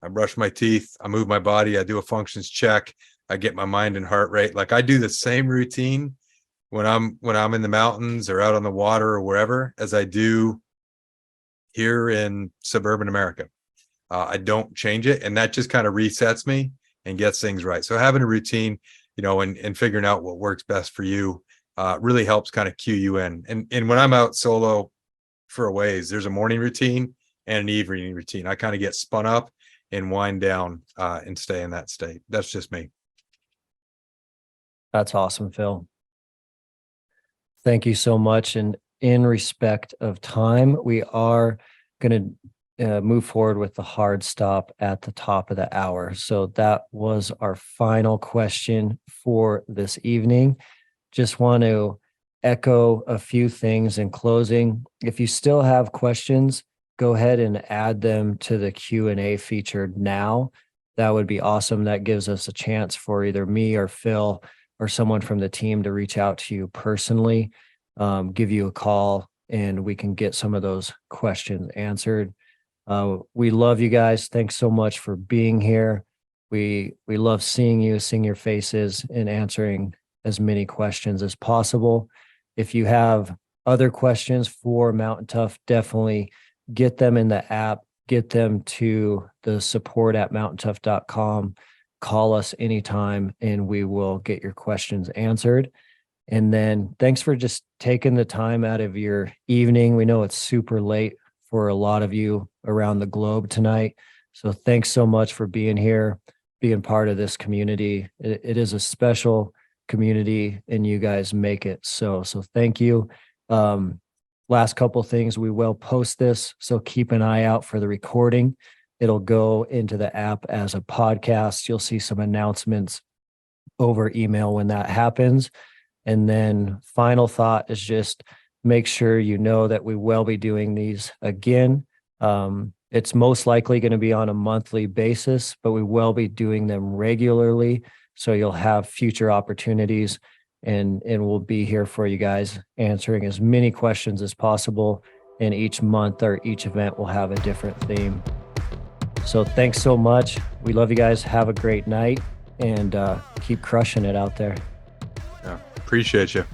[SPEAKER 2] I brush my teeth, I move my body, I do a functions check, I get my mind and heart rate. Like, I do the same routine when I'm in the mountains or out on the water or wherever as I do here in suburban America. I don't change it, and that just kind of resets me and gets things right. So having a routine, and figuring out what works best for you really helps kind of cue you in. And when I'm out solo for a ways, there's a morning routine and an evening routine. I kind of get spun up and wind down and stay in that state. That's just me.
[SPEAKER 1] That's awesome, Phil. Thank you so much. And in respect of time, we are going to move forward with the hard stop at the top of the hour. So that was our final question for this evening. Just want to echo a few things in closing. If you still have questions, go ahead and add them to the Q&A feature now. That would be awesome. That gives us a chance for either me or Phil or someone from the team to reach out to you personally, give you a call, and we can get some of those questions answered. We love you guys. Thanks so much for being here. We love seeing you, seeing your faces, and answering as many questions as possible. If you have other questions for Mountain Tough, definitely get them in the app, get them to the support@mountaintough.com. Call us anytime and we will get your questions answered. And then thanks for just taking the time out of your evening. We know it's super late for a lot of you around the globe tonight. So thanks so much for being here, being part of this community. It is a special community and you guys make it. So thank you. Last couple things, we will post this, so keep an eye out for the recording. It'll go into the app as a podcast. You'll see some announcements over email when that happens. And then final thought is just make sure you know that we will be doing these again. It's most likely going to be on a monthly basis, but we will be doing them regularly. So you'll have future opportunities, and we'll be here for you guys answering as many questions as possible. And each month or each event will have a different theme. So thanks so much. We love you guys. Have a great night and keep crushing it out there.
[SPEAKER 2] Yeah, appreciate you.